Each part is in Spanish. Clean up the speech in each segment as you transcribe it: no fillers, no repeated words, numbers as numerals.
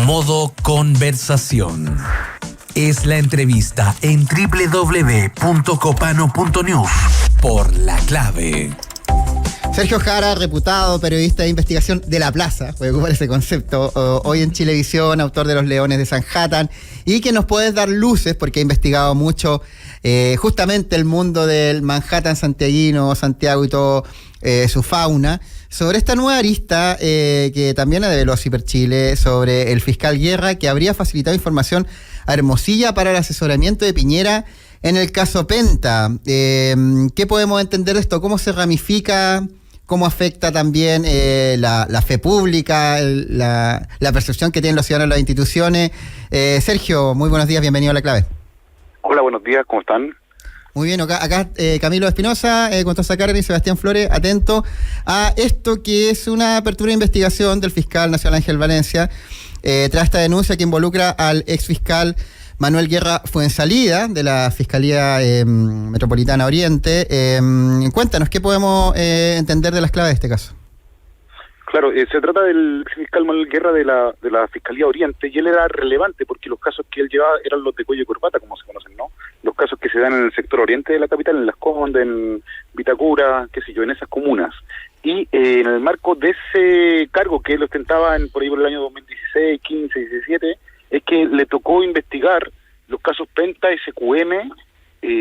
Modo conversación. Es la entrevista en www.copano.news por La Clave. Sergio Jara, reputado periodista de investigación de La Plaza, voy a ocupar ese concepto, hoy en Chilevisión, autor de Los Leones de Sanhattan, y que nos puedes dar luces porque ha investigado mucho justamente el mundo del Manhattan santiaguino, Santiago y todo su fauna, sobre esta nueva arista que también la develó Ciberchile sobre el fiscal Guerra, que habría facilitado información a Hermosilla para el asesoramiento de Piñera en el caso Penta. ¿Qué podemos entender de esto? ¿Cómo se ramifica? ¿Cómo afecta también la fe pública, la percepción que tienen los ciudadanos de las instituciones? Sergio, muy buenos días, bienvenido a La Clave. Hola, buenos días, ¿cómo están? Muy bien, acá Camilo Espinosa, Constanza Karen y Sebastián Flores, atento a esto que es una apertura de investigación del fiscal nacional Ángel Valencia, tras esta denuncia que involucra al exfiscal Manuel Guerra Fuenzalida, de la Fiscalía Metropolitana Oriente. Cuéntanos, ¿qué podemos entender de las claves de este caso? Claro, se trata del fiscal Manuel Guerra de la Fiscalía Oriente, y él era relevante porque los casos que él llevaba eran los de cuello y corbata, como se conocen, ¿no? Los casos que se dan en el sector oriente de la capital, en Las Condes, en Vitacura, qué sé yo, en esas comunas. Y en el marco de ese cargo que él ostentaba por ahí por el año 2016, 15, 17, es que le tocó investigar los casos Penta, SQM,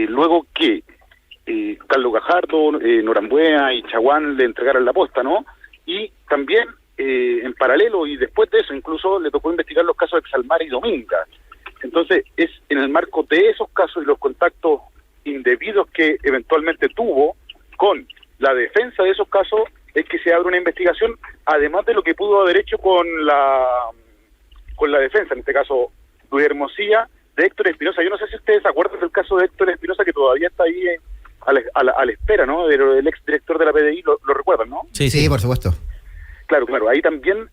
luego que Carlos Gajardo, Norambuena y Chaguán le entregaran la posta, ¿no? Y también, en paralelo y después de eso, incluso le tocó investigar los casos de Exalmar y Dominga. Entonces, es en el marco de esos casos y los contactos indebidos que eventualmente tuvo con la defensa de esos casos, es que se abre una investigación, además de lo que pudo haber hecho con la defensa, en este caso Luis Hermosilla, de Héctor Espinosa. Yo no sé si ustedes se acuerdan del caso de Héctor Espinosa, que todavía está ahí a la espera, ¿no? Del exdirector de la PDI, lo recuerdan, ¿no? Sí, por supuesto. Claro, ahí también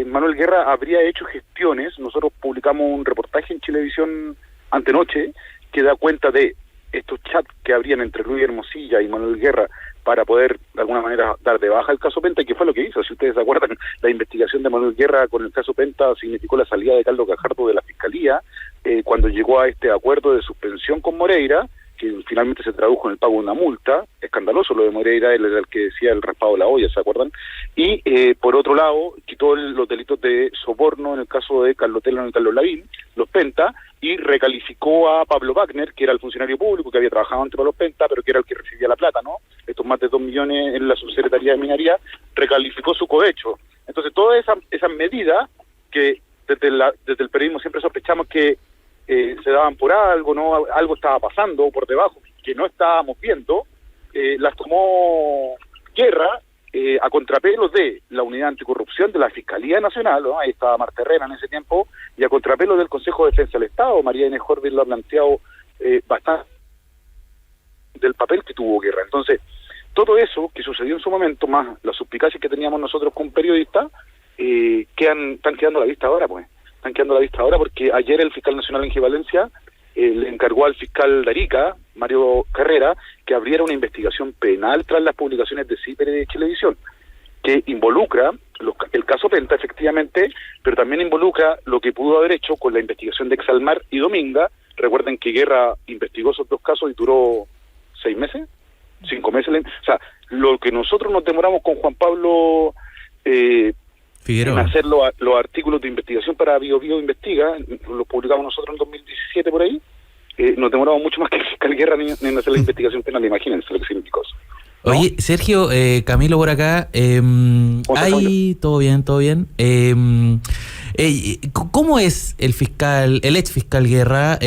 Manuel Guerra habría hecho gestiones. Nosotros publicamos un reportaje en Chilevisión antenoche que da cuenta de estos chats que habrían entre Luis Hermosilla y Manuel Guerra para poder de alguna manera dar de baja el caso Penta, y que fue lo que hizo. Si ustedes se acuerdan, la investigación de Manuel Guerra con el caso Penta significó la salida de Carlos Gajardo de la Fiscalía, cuando llegó a este acuerdo de suspensión con Moreira, que finalmente se tradujo en el pago de una multa. Escandaloso lo de Moreira, él era el que decía el raspado de la olla, ¿se acuerdan? Y por otro lado, quitó los delitos de soborno en el caso de Carlos Tellon y Carlos Lavín, los Penta, y recalificó a Pablo Wagner, que era el funcionario público que había trabajado ante Pablo Penta, pero que era el que recibía la plata, ¿no? Estos más de 2 millones en la Subsecretaría de Minería, recalificó su cohecho. Entonces, todas esas medidas que desde el periodismo siempre sospechamos que se daban por algo, ¿no? Algo estaba pasando por debajo que no estábamos viendo, las tomó Guerra a contrapelo de la Unidad Anticorrupción de la Fiscalía Nacional, ¿no? Ahí estaba Marta Herrera en ese tiempo, y a contrapelo del Consejo de Defensa del Estado. María Inés Horvitz lo ha planteado bastante del papel que tuvo Guerra. Entonces, todo eso que sucedió en su momento, más las suspicacias que teníamos nosotros como periodistas, están quedando a la vista ahora, pues. Están quedando a la vista ahora porque ayer el fiscal nacional Ángel Valencia le encargó al fiscal de Arica, Mario Carrera, que abriera una investigación penal tras las publicaciones de CIPER y de Chilevisión, que involucra el caso Penta, efectivamente, pero también involucra lo que pudo haber hecho con la investigación de Exalmar y Dominga. Recuerden que Guerra investigó esos dos casos y duró 6 meses, 5 meses. O sea, lo que nosotros nos demoramos con Juan Pablo en hacer los artículos de investigación para Bio Investiga, los publicamos nosotros en 2017 por ahí, nos demoramos mucho más que el fiscal Guerra en hacer la investigación penal. Imagínense lo que significó eso, ¿no? Oye, Sergio, Camilo por acá, todo bien. ¿Cómo es el ex fiscal Guerra?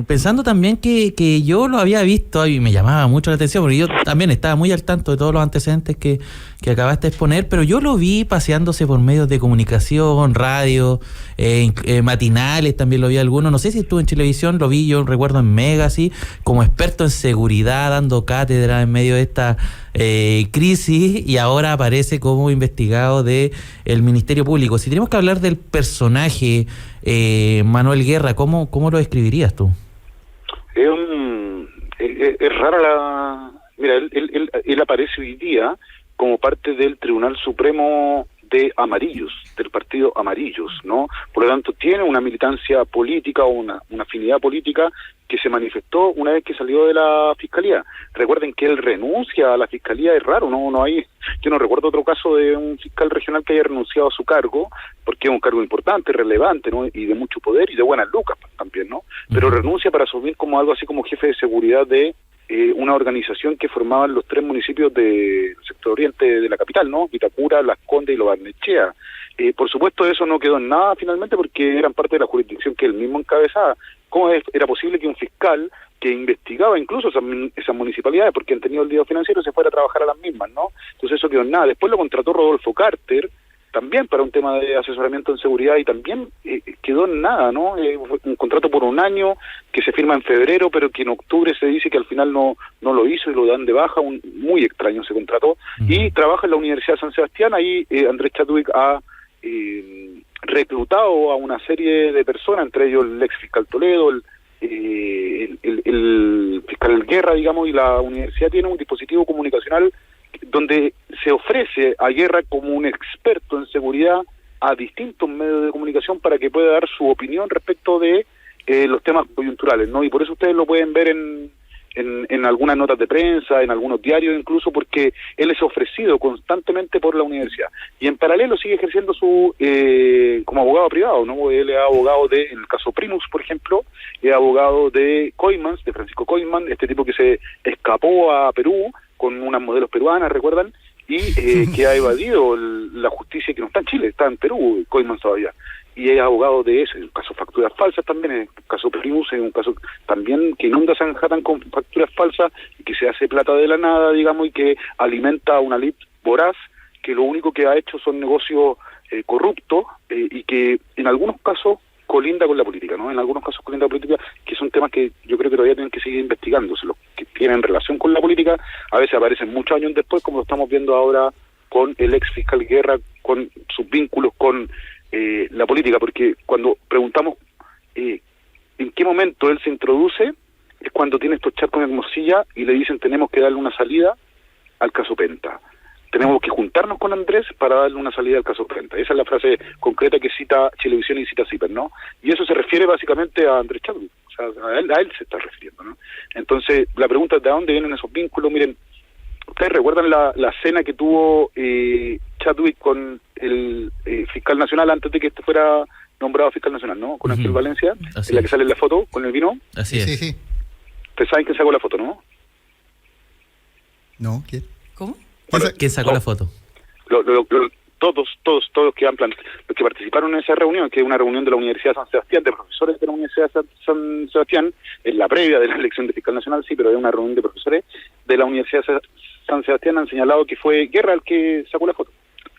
Pensando también que yo lo había visto y me llamaba mucho la atención, porque yo también estaba muy al tanto de todos los antecedentes que acabaste de exponer, pero yo lo vi paseándose por medios de comunicación, radio, matinales, también lo vi algunos. No sé si estuvo en Chilevisión, lo vi, yo recuerdo en Mega, así, como experto en seguridad, dando cátedra en medio de esta crisis, y ahora aparece como investigado de el Ministerio Público. Si tenemos que hablar del personaje Manuel Guerra, ¿cómo lo describirías tú? Es rara Mira, él aparece hoy día como parte del Tribunal Supremo de Amarillos, del partido Amarillos, ¿no? Por lo tanto, tiene una militancia política o una afinidad política que se manifestó una vez que salió de la Fiscalía. Recuerden que él renuncia a la Fiscalía, es raro, no hay, yo no recuerdo otro caso de un fiscal regional que haya renunciado a su cargo, porque es un cargo importante, relevante, ¿no? Y de mucho poder y de buenas lucas también, ¿no? Pero renuncia para asumir como algo así como jefe de seguridad de una organización que formaban los 3 municipios del sector oriente de la capital, ¿no? Vitacura, Las Condes y Lo Barnechea. Por supuesto, eso no quedó en nada finalmente porque eran parte de la jurisdicción que él mismo encabezaba. ¿Cómo era posible que un fiscal que investigaba incluso esas municipalidades, porque han tenido el lío financiero, se fuera a trabajar a las mismas, ¿no? Entonces eso quedó en nada. Después lo contrató Rodolfo Carter, también para un tema de asesoramiento en seguridad, y también quedó en nada, ¿no? Un contrato por 1 año que se firma en febrero, pero que en octubre se dice que al final no lo hizo y lo dan de baja. Muy extraño ese contrato. Y trabaja en la Universidad de San Sebastián. Ahí Andrés Chadwick ha reclutado a una serie de personas, entre ellos el ex fiscal Toledo, el fiscal Guerra, digamos, y la universidad tiene un dispositivo comunicacional donde se ofrece a Guerra como un experto en seguridad a distintos medios de comunicación para que pueda dar su opinión respecto de los temas coyunturales, ¿no? Y por eso ustedes lo pueden ver en algunas notas de prensa, en algunos diarios incluso, porque él es ofrecido constantemente por la universidad. Y en paralelo sigue ejerciendo su como abogado privado, ¿no? Él es abogado en el caso Primus, por ejemplo, es abogado de Coimans, de Francisco Coiman, este tipo que se escapó a Perú con unas modelos peruanas, ¿recuerdan? Y que ha evadido la justicia, que no está en Chile, está en Perú, Coiman todavía. Y es abogado de eso, el caso facturas falsas también, el caso Primus es un caso también que inunda Sanhattan con facturas falsas y que se hace plata de la nada, digamos, y que alimenta a una elite voraz que lo único que ha hecho son negocios corruptos y que en algunos casos colinda con la política, ¿no? En algunos casos colinda con la política, que son temas que yo creo que todavía tienen que seguir investigándose, los que tienen relación con la política, a veces aparecen muchos años después, como lo estamos viendo ahora con el ex fiscal Guerra, con sus vínculos con la política, porque cuando preguntamos en qué momento él se introduce, es cuando tiene estos chats con Hermosilla y le dicen tenemos que darle una salida al caso Penta. Tenemos que juntarnos con Andrés para darle una salida al caso Penta. Esa es la frase concreta que cita Chilevisión y cita Ciper, ¿no? Y eso se refiere básicamente a Andrés Chadwick, o sea, a él se está refiriendo, ¿no? Entonces, la pregunta es ¿de dónde vienen esos vínculos? Miren, ¿ustedes recuerdan la cena que tuvo Chadwick con el fiscal nacional antes de que este fuera nombrado fiscal nacional, ¿no? Con Ángel Valencia, en la que sale en la foto con el vino. Así es. Sí. Ustedes saben quién sacó la foto, ¿no? No, ¿quién? ¿Cómo? ¿Quién sacó la foto? Todos los que los que participaron en esa reunión, que es una reunión de la Universidad de San Sebastián, de profesores de la Universidad de San Sebastián, en la previa de la elección de fiscal nacional, sí, pero es una reunión de profesores de la Universidad de San Sebastián, han señalado que fue Guerra el que sacó la foto,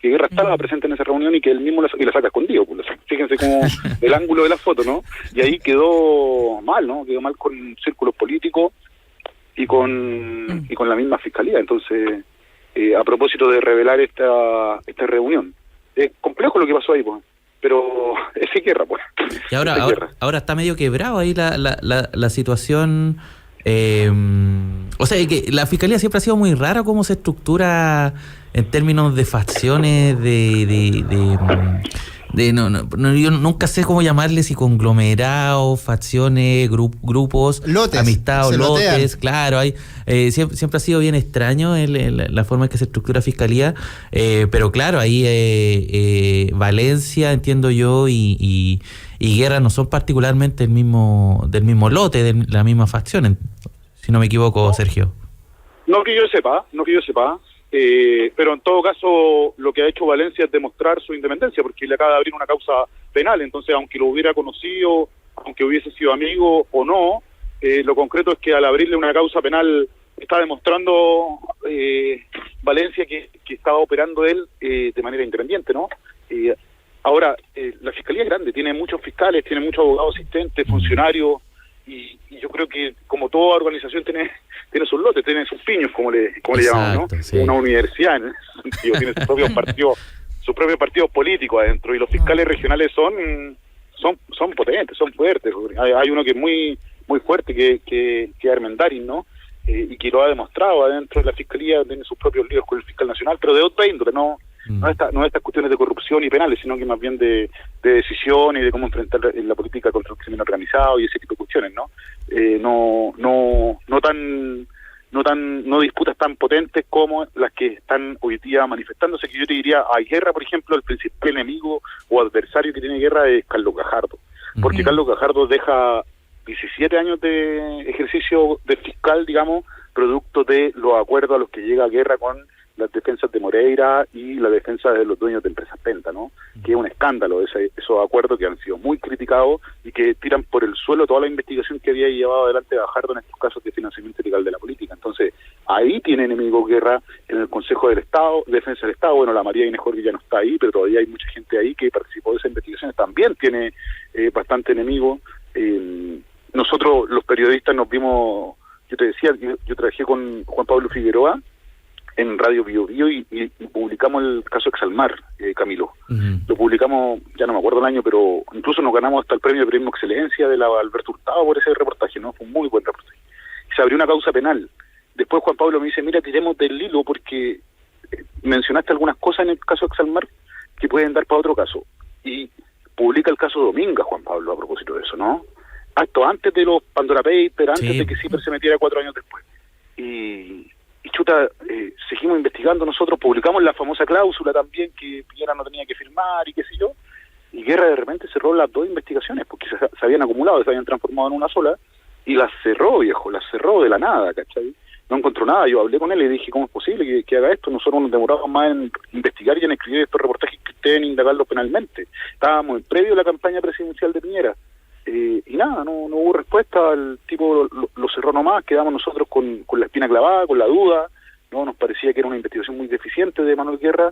que Guerra estaba presente en esa reunión y que él mismo la saca escondido, pues, fíjense como el ángulo de la foto, ¿no? Y ahí quedó mal, ¿no? Quedó mal con círculos políticos y con la misma fiscalía. Entonces, a propósito de revelar esta reunión, es complejo lo que pasó ahí, pues, pero es Guerra, pues. Y ahora está medio quebrado ahí la situación. O sea, que la fiscalía siempre ha sido muy rara cómo se estructura en términos de facciones, yo nunca sé cómo llamarle, si conglomerados, facciones, grupos, lotes, amistad o lotes, lotean. claro, siempre ha sido bien extraño la forma en que se estructura fiscalía, pero claro, ahí Valencia, entiendo yo, y Guerra no son particularmente del mismo lote, de la misma facción, si no me equivoco, Sergio. No que yo sepa, pero en todo caso lo que ha hecho Valencia es demostrar su independencia, porque le acaba de abrir una causa penal. Entonces, aunque lo hubiera conocido, aunque hubiese sido amigo o no, lo concreto es que al abrirle una causa penal está demostrando Valencia que estaba operando él de manera independiente, ¿no? Ahora, la Fiscalía es grande, tiene muchos fiscales, tiene muchos abogados asistentes, funcionarios, y yo creo que como toda organización tiene sus lotes, tiene sus piños, como le llamamos, ¿no? Sí. Una universidad en ese sentido, tiene sus propios partidos políticos adentro, y los fiscales regionales son potentes, son fuertes. Hay uno que es muy muy fuerte, que es Armendáriz, ¿no? Y que lo ha demostrado adentro de la Fiscalía, tiene sus propios líos con el fiscal nacional, pero de otra índole, no No estas cuestiones de corrupción y penales, sino que más bien de decisión y de cómo enfrentar la política contra el crimen organizado y ese tipo de cuestiones, ¿no? No disputas tan potentes como las que están hoy día manifestándose, que yo te diría, hay Guerra, por ejemplo, el principal enemigo o adversario que tiene Guerra es Carlos Gajardo, porque Carlos Gajardo deja 17 años de ejercicio de fiscal, digamos, producto de los acuerdos a los que llega Guerra con las defensas de Moreira y la defensa de los dueños de Empresas Penta, ¿no? Que es un escándalo esos acuerdos que han sido muy criticados y que tiran por el suelo toda la investigación que había llevado adelante Gajardo en estos casos de financiamiento ilegal de la política. Entonces, ahí tiene enemigo Guerra en el Consejo del Estado, Defensa del Estado. Bueno, la María Inés Jorge ya no está ahí, pero todavía hay mucha gente ahí que participó de esas investigaciones. También tiene bastante enemigo. Nosotros, los periodistas, nos vimos, yo te decía, yo trabajé con Juan Pablo Figueroa en Radio Bio Bio y publicamos el caso Exalmar, Camilo. Lo publicamos, ya no me acuerdo el año, pero incluso nos ganamos hasta el premio de Periodismo Excelencia de la Alberto Hurtado por ese reportaje, ¿no? Fue un muy buen reportaje. Se abrió una causa penal. Después Juan Pablo me dice, mira, tiremos del hilo porque mencionaste algunas cosas en el caso Exalmar que pueden dar para otro caso. Y publica el caso Dominga, Juan Pablo, a propósito de eso, ¿no? Esto antes de los Pandora Papers, antes de que Ciper se metiera 4 años después. Y chuta, seguimos investigando nosotros, publicamos la famosa cláusula también que Piñera no tenía que firmar y qué sé yo, y Guerra de repente cerró las 2 investigaciones porque se habían acumulado, se habían transformado en una sola, y las cerró, viejo, las cerró de la nada, ¿cachai? No encontró nada. Yo hablé con él y dije, ¿cómo es posible que haga esto? Nosotros nos demoramos más en investigar y en escribir estos reportajes que ustedes en indagarlos penalmente. Estábamos en previo a la campaña presidencial de Piñera. Y nada, no hubo respuesta, el tipo lo cerró nomás, quedamos nosotros con la espina clavada, con la duda, no nos parecía que era una investigación muy deficiente de Manuel Guerra.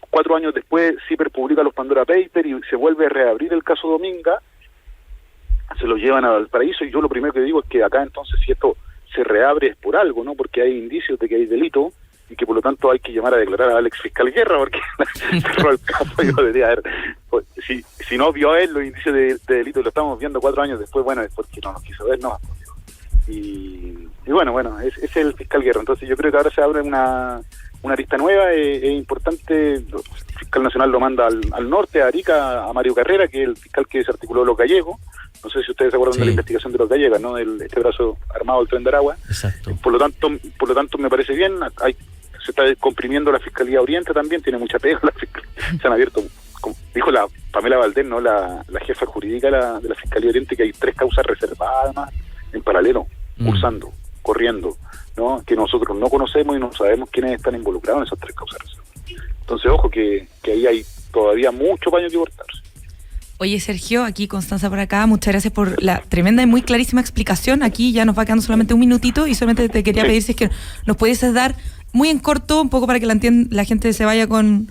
4 años después, Ciper publica los Pandora Papers y se vuelve a reabrir el caso Dominga, se lo llevan a Valparaíso, y yo lo primero que digo es que acá entonces, si esto se reabre es por algo, ¿no? Porque hay indicios de que hay delito y que por lo tanto hay que llamar a declarar al ex fiscal Guerra porque cerró el caso. Yo debería haber, si no vio a él los indicios de delito, lo estamos viendo 4 años después, bueno, es porque no nos quiso ver, no. Y bueno, es el fiscal Guerra. Entonces yo creo que ahora se abre una arista nueva. Es importante, el fiscal nacional lo manda al norte, a Arica, a Mario Carrera, que es el fiscal que desarticuló los gallegos. No sé si ustedes se acuerdan de la investigación de los gallegos, ¿no? Este brazo armado del Tren de Aragua. Exacto. Por lo tanto me parece bien. Se está comprimiendo la Fiscalía Oriente también, tiene mucha pega se han abierto, como dijo la Pamela Valdés, ¿no? La jefa jurídica de la Fiscalía Oriente, que hay 3 causas reservadas además en paralelo, cursando, corriendo, ¿no? Que nosotros no conocemos y no sabemos quiénes están involucrados en esas 3 causas reservadas. Entonces, ojo, que ahí hay todavía mucho paño que cortarse. Oye, Sergio, aquí Constanza por acá, muchas gracias por la tremenda y muy clarísima explicación. Aquí ya nos va quedando solamente un minutito y solamente te quería pedir si es que nos pudieses dar muy en corto, un poco para que la gente se vaya con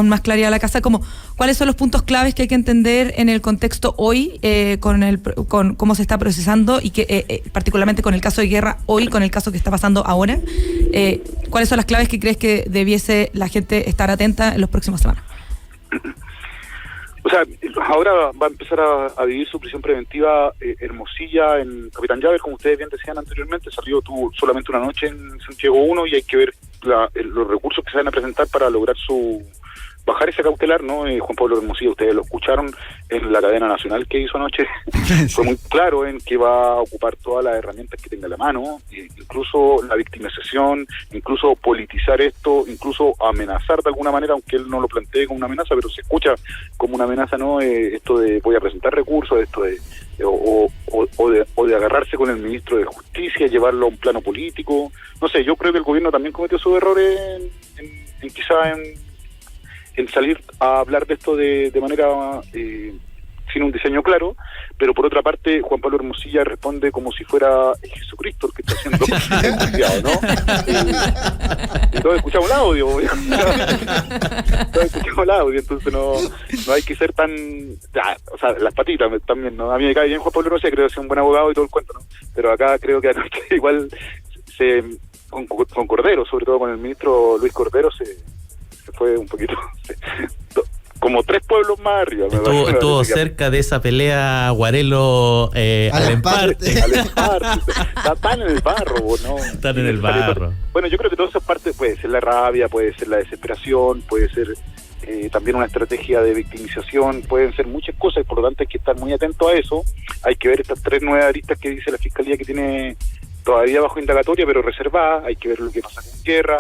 más claridad a la casa, como cuáles son los puntos claves que hay que entender en el contexto hoy, con cómo se está procesando y que particularmente con el caso de Guerra hoy, con el caso que está pasando ahora. ¿Cuáles son las claves que crees que debiese la gente estar atenta en las próximas semanas? O sea, ahora va a empezar a vivir su prisión preventiva Hermosilla en Capitán Llaver, como ustedes bien decían anteriormente. Tuvo solamente una noche en Santiago 1 y hay que ver los recursos que se van a presentar para lograr bajar ese cautelar, ¿no? Juan Pablo Hermosilla, ustedes lo escucharon en la cadena nacional que hizo anoche, fue muy claro en que va a ocupar todas las herramientas que tenga a la mano, incluso la victimización, incluso politizar esto, incluso amenazar de alguna manera, aunque él no lo plantee como una amenaza, pero se escucha como una amenaza, ¿no? Esto de voy a presentar recursos, esto de o de agarrarse con el ministro de Justicia, llevarlo a un plano político. No sé, yo creo que el gobierno también cometió sus errores en salir a hablar de esto de manera sin un diseño claro, pero por otra parte Juan Pablo Hermosilla responde como si fuera Jesucristo el que está haciendo demasiado, ¿no? Y todos escuchamos el audio, entonces no hay que ser tan, o sea, las patitas también, ¿no? A mí me cae bien Juan Pablo Hermosilla, creo que es un buen abogado y todo el cuento, ¿no? Pero acá creo que anoche igual con Cordero, sobre todo con el ministro Luis Cordero, se fue un poquito como 3 pueblos más arriba. Estuvo cerca de esa pelea Guarelo Alemparte. Están en el barro, ¿no? Están en el barro. Bueno, yo creo que todas esas partes puede ser la rabia, puede ser la desesperación, puede ser también una estrategia de victimización, pueden ser muchas cosas, y por lo tanto hay que estar muy atento a eso. Hay que ver estas 3 nuevas aristas que dice la Fiscalía que tiene todavía bajo indagatoria, pero reservada. Hay que ver lo que pasa con Guerra,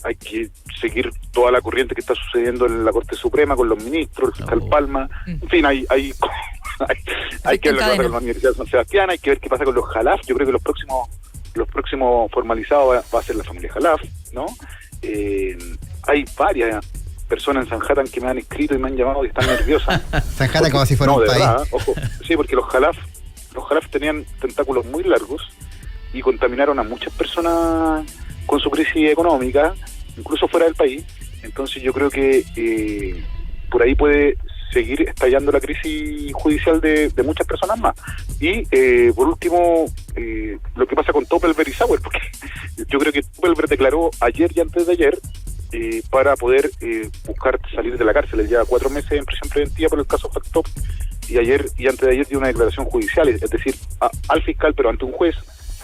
hay que seguir toda la corriente que está sucediendo en la Corte Suprema con los ministros, el fiscal Palma, en fin, hay que ver lo que pasa con la Universidad de San Sebastián, hay que ver qué pasa con los Jalaf. Yo creo que los próximos formalizados va a ser la familia Jalaf, ¿no? Hay varias personas en Sanhattan que me han escrito y me han llamado y están nerviosas. Sanhattan como si fuera un país. Verdad, ojo, sí, porque los Jalaf tenían tentáculos muy largos y contaminaron a muchas personas con su crisis económica, incluso fuera del país. Entonces yo creo que por ahí puede seguir estallando la crisis judicial de muchas personas más. Y por último, lo que pasa con Doppelberg y Sauer, porque yo creo que Doppelberg declaró ayer y antes de ayer para poder buscar salir de la cárcel. Él lleva 4 meses en prisión preventiva por el caso Factop, y ayer y antes de ayer dio una declaración judicial, es decir, al fiscal, pero ante un juez,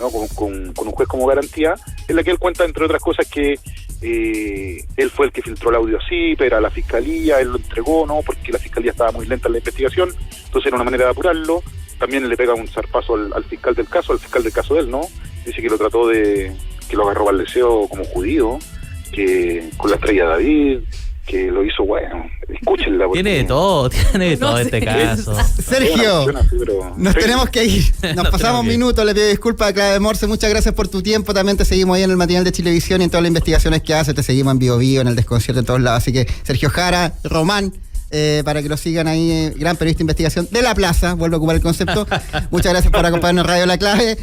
¿no? con un juez como garantía, en la que él cuenta, entre otras cosas, que él fue el que filtró el audio a CIPER, a la fiscalía, él lo entregó, ¿no? Porque la fiscalía estaba muy lenta en la investigación, entonces era una manera de apurarlo. También le pega un zarpazo al fiscal del caso de él, ¿no? Dice que lo trató que lo agarró al deseo como judío, que con la estrella de David, que lo hizo, bueno, escúchenla. Tiene de todo este caso. Sergio, nos tenemos que ir. Nos pasamos un minuto, le pido disculpas a Clave Morse. Muchas gracias por tu tiempo. También te seguimos ahí en el matinal de Chilevisión y en todas las investigaciones que haces. Te seguimos en Bio Bio, en el Desconcierto, en todos lados. Así que Sergio Jara, Román, para que lo sigan ahí, gran periodista de investigación de La Plaza, vuelvo a ocupar el concepto. Muchas gracias por acompañarnos en Radio La Clave.